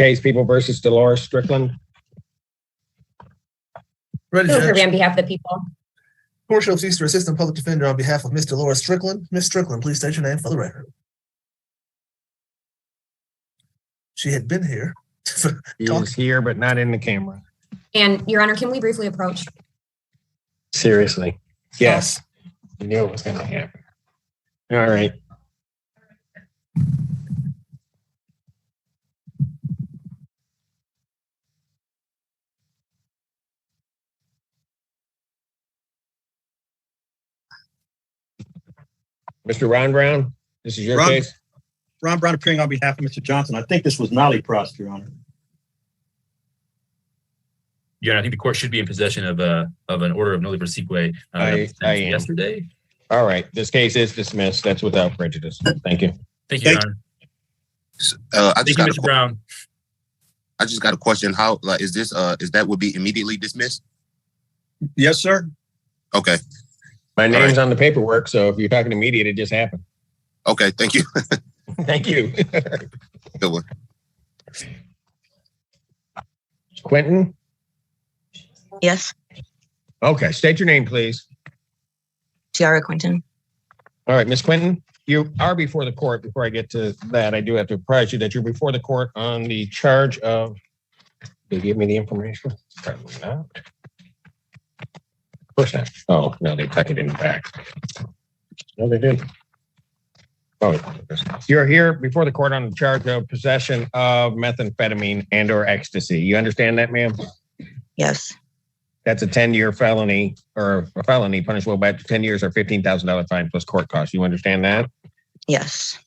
case, People versus Delores, Strickland. Ready, Judge. On behalf of the people. Court shall cease to Assistant Public Defender on behalf of Ms. Delores Strickland. Ms. Strickland, please state your name for the record. She had been here. She is here, but not in the camera. And Your Honor, can we briefly approach? Seriously. Yes. You knew it was going to happen. All right. Mr. Ron Brown, this is your case? Ron Brown appearing on behalf of Mr. Johnson. I think this was nollie prost, Your Honor. Yeah, I think the court should be in possession of an order of nollie prosequi I am. yesterday. All right. This case is dismissed. That's without prejudice. Thank you. Thank you, Your Honor. I just got Mr. Brown. I just got a question. How is this? Is that would be immediately dismissed? Yes, sir. Okay. My name's on the paperwork, so if you're talking immediate, it just happened. Okay. Thank you. Thank you. Good one. Quinton? Yes, Okay. State your name, please. Tiara Quinton. All right, Miss Quinton, you are before the court. Before I get to that, I do have to apprise you that you're before the court on the charge of, they give me the information? Probably not. Of course not. Oh, no, they tuck it in the back. No, they didn't. Oh, you're here before the court on the charge of possession of methamphetamine and or ecstasy. You understand that, ma'am? Yes, That's a 10-year felony or a felony punishable by 10 years or $15,000 fine plus court costs. You understand that? yes,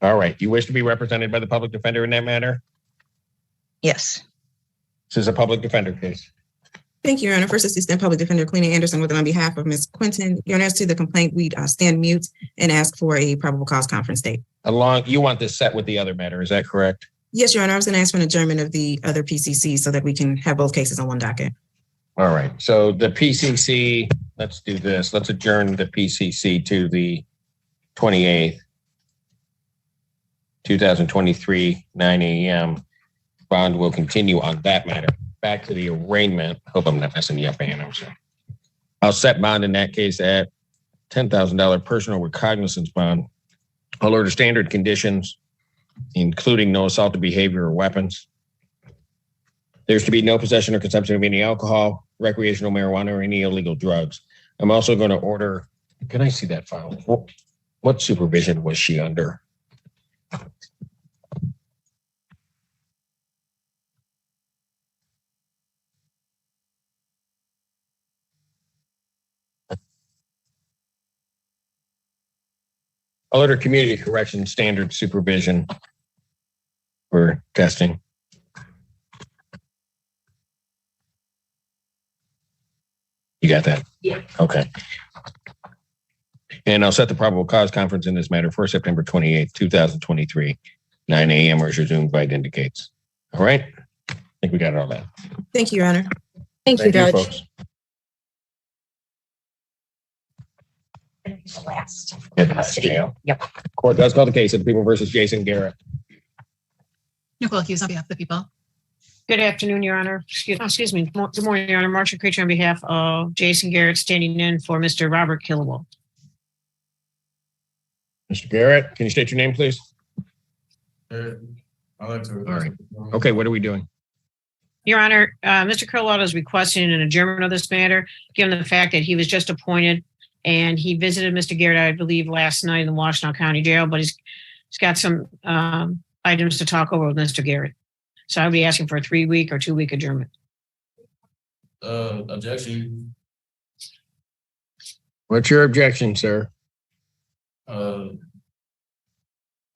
All right. You wish to be represented by the public defender in that matter? yes. This is a public defender case. Thank you, Your Honor. First Assistant Public Defender Quinton Anderson with on behalf of Ms. Quinton. Your Honor, as to the complaint, we stand mute and ask for a probable cause conference date. You want this set with the other matter, is that correct? Yes, Your Honor. I was going to ask for an adjournment of the other PCC so that we can have both cases on one docket. All right. So the PCC, let's do this. Let's adjourn the PCC to the 28th, 2023, 9 a.m. Bond will continue on that matter. Back to the arraignment. Hope I'm not messing you up, Ann. I'll set bond in that case at $10,000 personal recognizance bond. I'll order standard conditions, including no assaultive behavior or weapons. There's to be no possession or consumption of any alcohol, recreational marijuana, or any illegal drugs. I'm also going to order, can I see that file? What supervision was she under? I'll order community correction standard supervision for testing. You got that? Yeah. Okay. And I'll set the probable cause conference in this matter for September 28th, 2023, 9 a.m. as your Zoom invite indicates. All right? I think we got all that. Thank you, Your Honor. Thank you, Judge. folks. Last. Jail. Yep. Court does call the case of People versus Jason Garrett. Nicole Hughes on behalf of the people. Good afternoon, Your Honor. Excuse me. Good morning, Your Honor. Marcia Creature on behalf of Jason Garrett, standing in for Mr. Robert Killawall. Mr. Garrett, can you state your name, please? I'd like to. All right. Okay, what are we doing? Your Honor, Mr. Killawall is requesting an adjournment of this matter, given the fact that he was just appointed and he visited Mr. Garrett, I believe, last night in the Washtenaw County Jail, but he's got some items to talk over with Mr. Garrett. So I'll be asking for a 3-week or 2-week adjournment. Objection. What's your objection, sir? I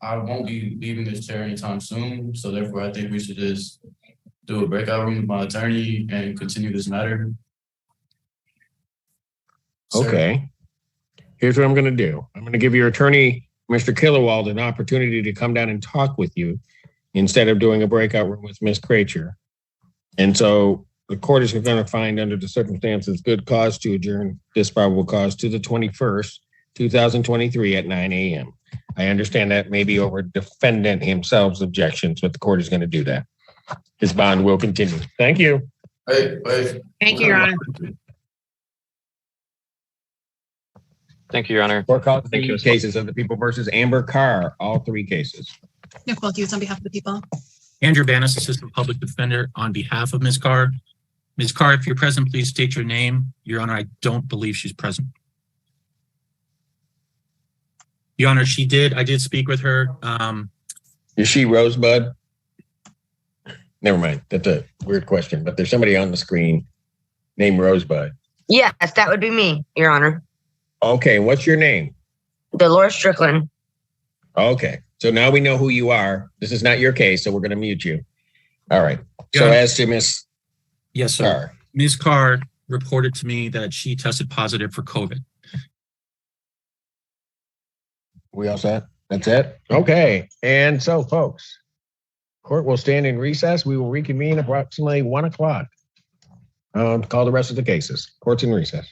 won't be leaving this chair anytime soon, so therefore I think we should just do a breakout room with my attorney and continue this matter. Okay. Here's what I'm going to do. I'm going to give your attorney, Mr. Killawall, an opportunity to come down and talk with you instead of doing a breakout room with Ms. Creature. And so the court is going to find, under the circumstances, good cause to adjourn this probable cause to the 21st 2023 at 9 a.m. I understand that may be over defendant himself's objections, but the court is going to do that. His bond will continue. Thank you. Wait. Thank you, Your Honor. Thank you, Your Honor. Court called Thank you. the cases of the people versus Amber Carr, all three cases. Nicole Hughes on behalf of the people. Andrew Banis, Assistant Public Defender, on behalf of Ms. Carr. Ms. Carr, if you're present, please state your name. Your Honor, I don't believe she's present. Your Honor, I did speak with her. Is she Rosebud? Never mind. That's a weird question, but there's somebody on the screen named Rosebud. Yes, that would be me, Your Honor. Okay, what's your name? Delores Strickland. Okay, so now we know who you are. This is not your case, so we're going to mute you. All right. So Yeah. as to Miss Yes, sir. Carr. Ms. Carr reported to me that she tested positive for COVID. We all set? That's it? Okay. And so, folks, court will stand in recess. We will reconvene approximately 1 o'clock. Call the rest of the cases. Court's in recess.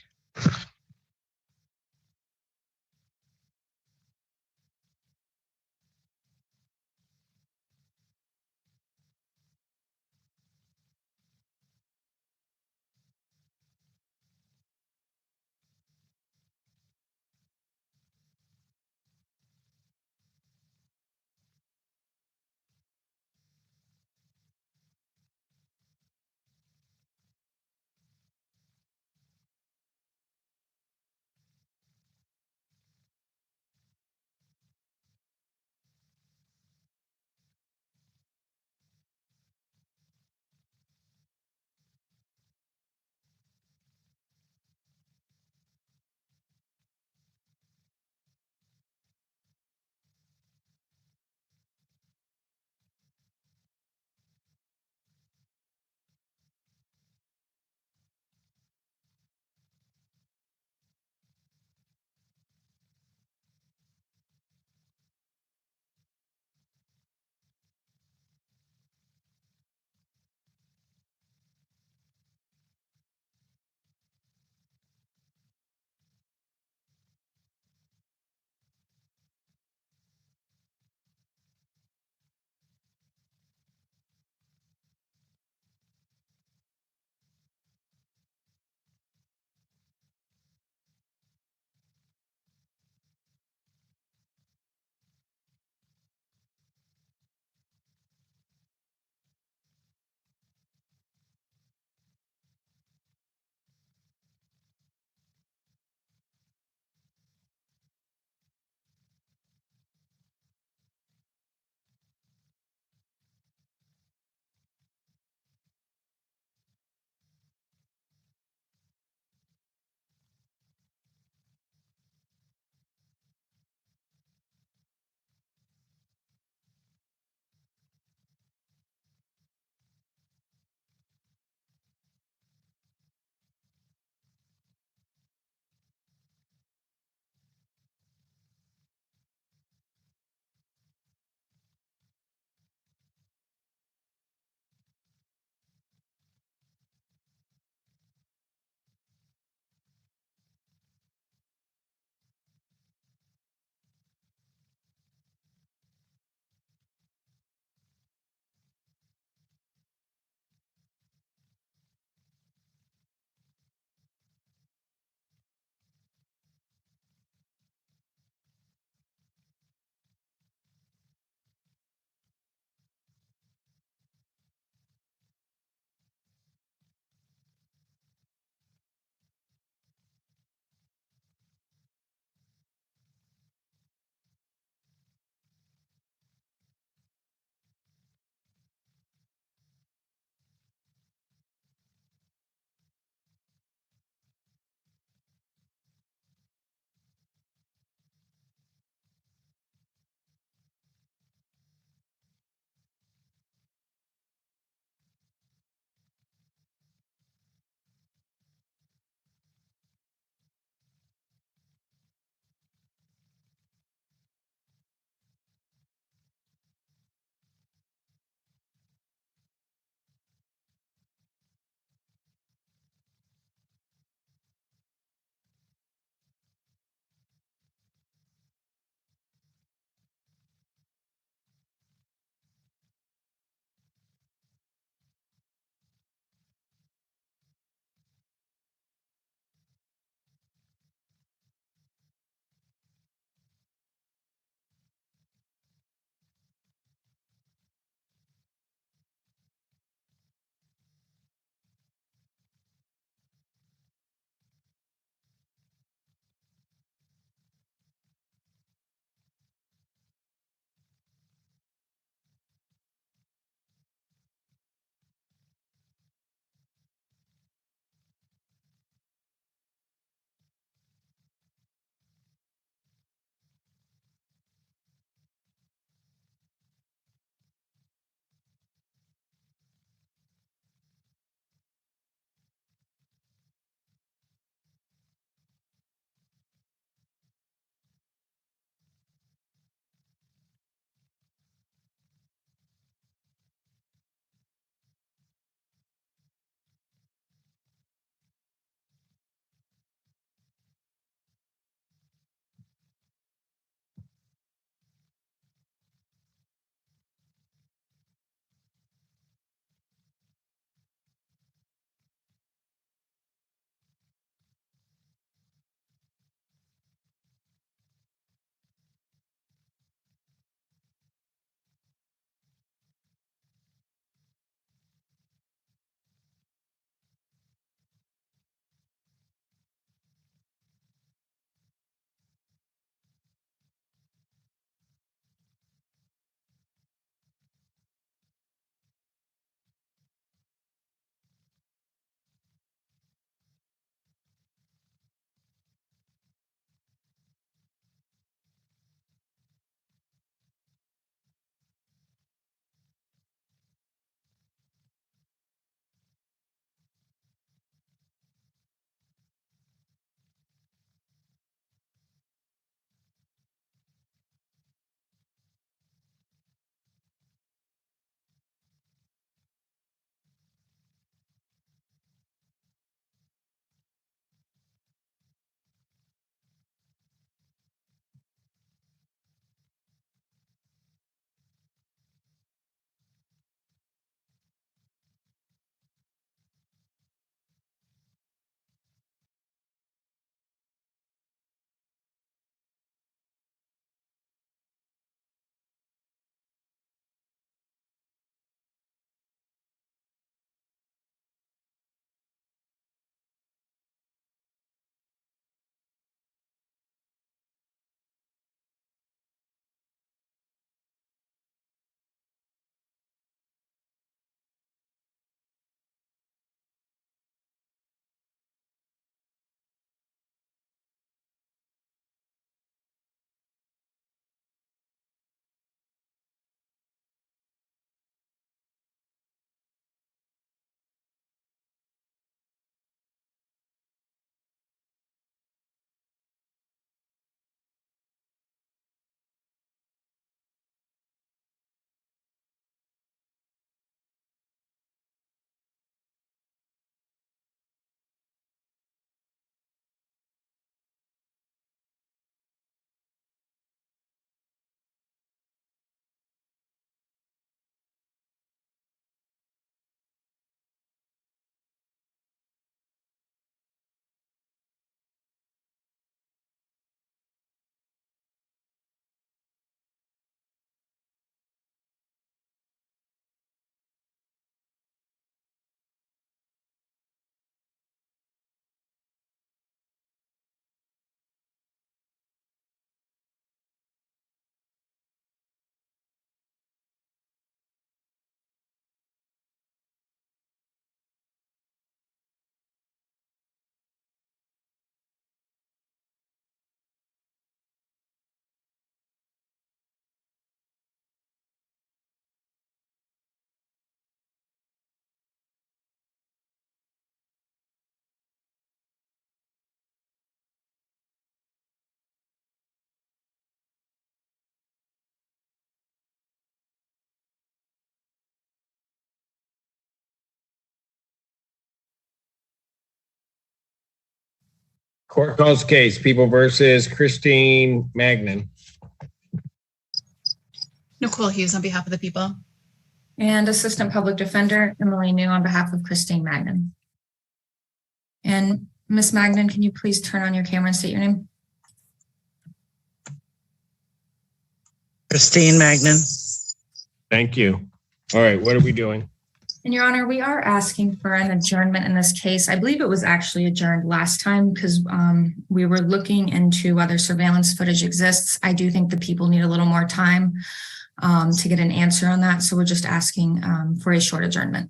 Court calls the case, People versus Christine Magnan. Nicole Hughes on behalf of the people. And Assistant Public Defender Emily New on behalf of Christine Magnan. And Ms. Magnan, can you please turn on your camera and state your name? Christine Magnan. Thank you. All right, what are we doing? And Your Honor, we are asking for an adjournment in this case. I believe it was actually adjourned last time because we were looking into whether surveillance footage exists. I do think the people need a little more time to get an answer on that. So we're just asking for a short adjournment.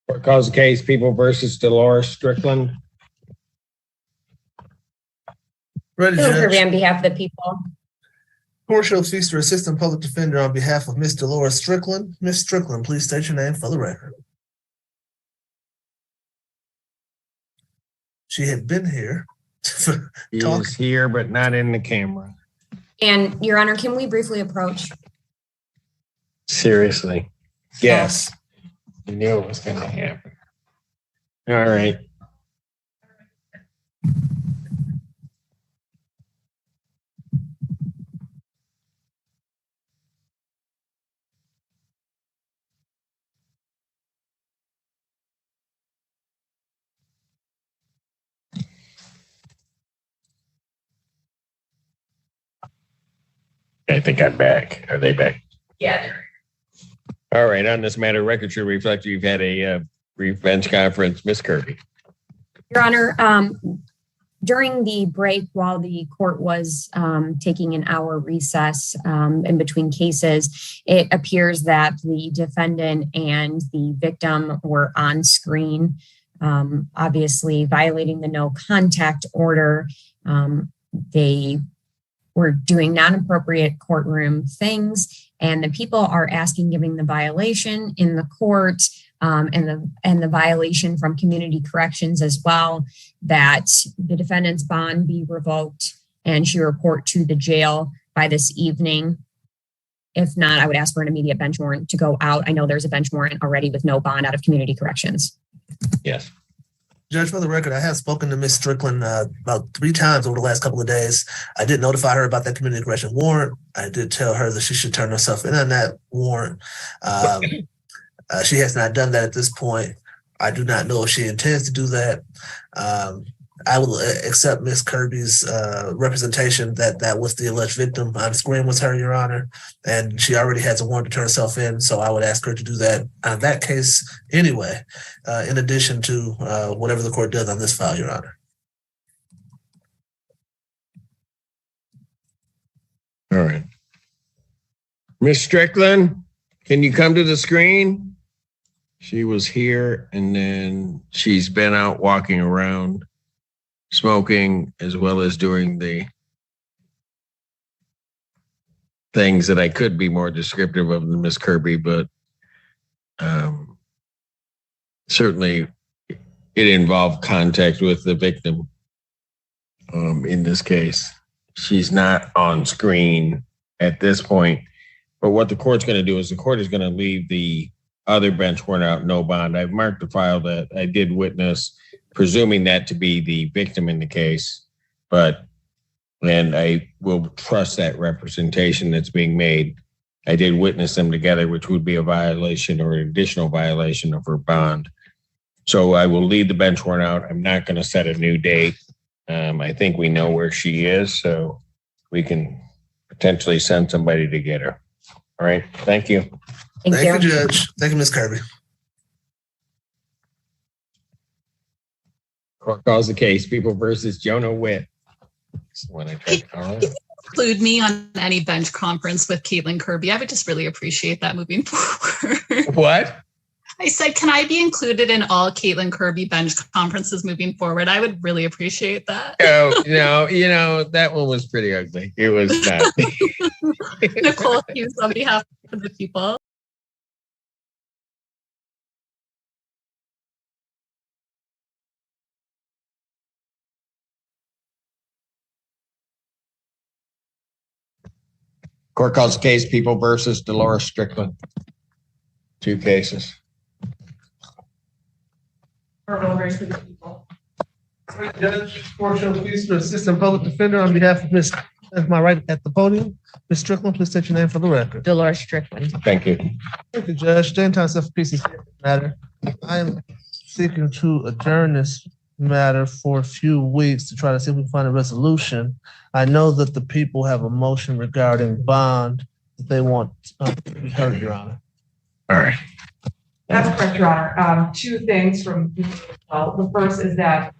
Court calls the case, People versus Delores Strickland. Ready, Bill Judge. Kirby on behalf of the people. Court shall cease to Assistant Public Defender on behalf of Ms. Delores Strickland. Ms. Strickland, please state your name for the record. She had been here. He is here, but not in the camera. And Your Honor, can we briefly approach? Seriously. Yes. You knew it was going to happen. All right. I think I'm back. Are they back? Yeah. All right. On this matter, record should reflect you've had a brief bench conference. Ms. Kirby. Your Honor, during the break while the court was taking an hour recess in between cases, it appears that the defendant and the victim were on screen, obviously violating the no contact order. They were doing non-appropriate courtroom things, and the people are asking, giving the violation in the court and the violation from community corrections as well, that the defendant's bond be revoked and she report to the jail by this evening. If not, I would ask for an immediate bench warrant to go out. I know there's a bench warrant already with no bond out of community corrections. Yes. Judge, for the record, I have spoken to Ms. Strickland about 3 times over the last couple of days. I did notify her about that community correction warrant. I did tell her that she should turn herself in on that warrant. She has not done that at this point. I do not know if she intends to do that. I will accept Ms. Kirby's representation that that was the alleged victim on screen was her, Your Honor, and she already has a warrant to turn herself in, so I would ask her to do that on that case anyway, in addition to whatever the court does on this file, Your Honor. All right. Ms. Strickland, can you come to the screen? She was here and then she's been out walking around, smoking, as well as doing the things that I could be more descriptive of than Ms. Kirby, but certainly it involved contact with the victim in this case. She's not on screen at this point, but what the court's going to do is the court is going to leave the other bench warrant out, no bond. I've marked the file that I did witness, presuming that to be the victim in the case, and I will trust that representation that's being made. I did witness them together, which would be a violation or an additional violation of her bond. So I will leave the bench warrant out. I'm not going to set a new date. I think we know where she is, so we can potentially send somebody to get her. All right. Thank you. Thank you, Judge. Thank you, Ms. Kirby. Court calls the case, People versus Jonah Witt. When I tried to call her. Include me on any bench conference with Caitlin Kirby. I would just really appreciate that moving forward. What? I said, can I be included in all Caitlin Kirby bench conferences moving forward? I would really appreciate that. No, that one was pretty ugly. It was not. Nicole Hughes on behalf of the people. Court calls the case, People versus Delores Strickland. 2 cases. for the people. Judge, Courtroom, please, for Assistant Public Defender on behalf of Ms. That's my right at the podium. Ms. Strickland, please state your name for the record. Delores Strickland. Thank you. Thank you, Judge. Downtime self-PC matter. I am seeking to adjourn this matter for a few weeks to try to see if we can find a resolution. I know that the people have a motion regarding bond that they want to be heard, Your Honor. All right. That's correct, Your Honor. Two things from, the first is that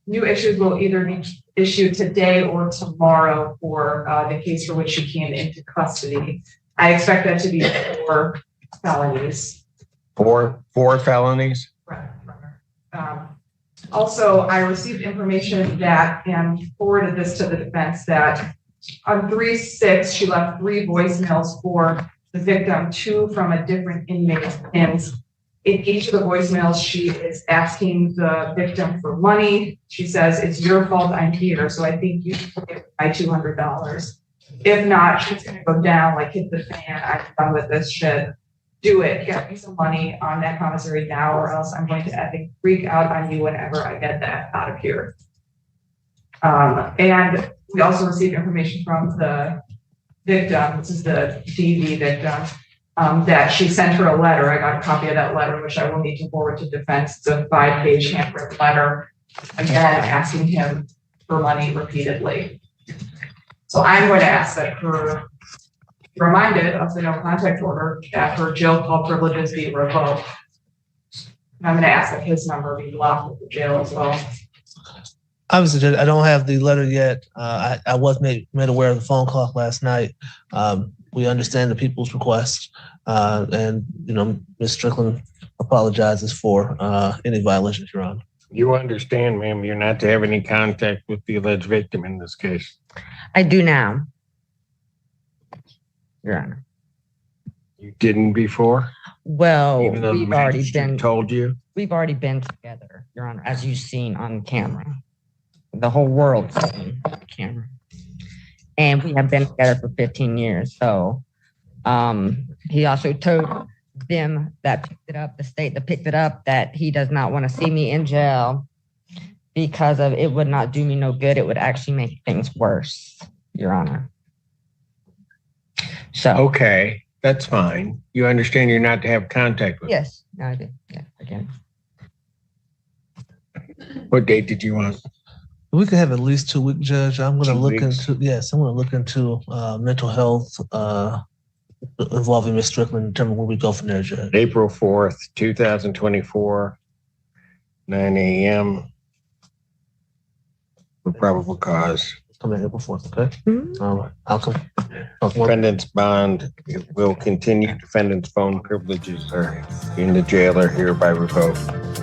new issues will either be issued today or tomorrow for the case for which she came into custody. I expect that to be 4 felonies. Four felonies? Correct. Also, I received information that and forwarded this to the defense that on 3/6, she left 3 voicemails for the victim, 2 from a different inmate. And in each of the voicemails, she is asking the victim for money. She says, "It's your fault I'm here, so I think you should give my $200. If not, she's going to go down, like hit the fan. I'm done with this shit. Do it. Get me some money on that commissary now, or else I'm going to epic freak out on you whenever I get that out of here." And we also received information from the victim. This is the DV victim. That she sent her a letter. I got a copy of that letter, which I will need to forward to defense. It's a 5-page handwritten letter, again, asking him for money repeatedly. So I'm going to ask that her be reminded of the no contact order, that her jail call privileges be revoked. And I'm going to ask that his number be blocked at the jail as well. Obviously, Judge, I don't have the letter yet. I was made aware of the phone call last night. We understand the people's request, and Ms. Strickland apologizes for any violations, Your Honor. You understand, ma'am, you're not to have any contact with the alleged victim in this case. I do now, Your Honor. You didn't before? Well, Even though the we've already magistrate been told you? We've already been together, Your Honor, as you've seen on camera. The whole world's seen on camera. And we have been together for 15 years. So he also told them that picked it up, the state that picked it up, that he does not want to see me in jail because of it would not do me no good. It would actually make things worse, Your Honor. So Okay, that's fine. You understand you're not to have contact with him? yes, no, I do. Yeah, again. What date did you want? We could have at least 2 weeks, Judge. I'm going to 2 look weeks? into mental health involving Ms. Strickland and determine where we go from there, Judge. April 4th, 2024, 9 a.m. for probable cause. Coming April 4th, okay? Mm-hmm. All right. I'll come. Defendant's bond will continue. Defendant's phone privileges are in the jail are hereby revoked.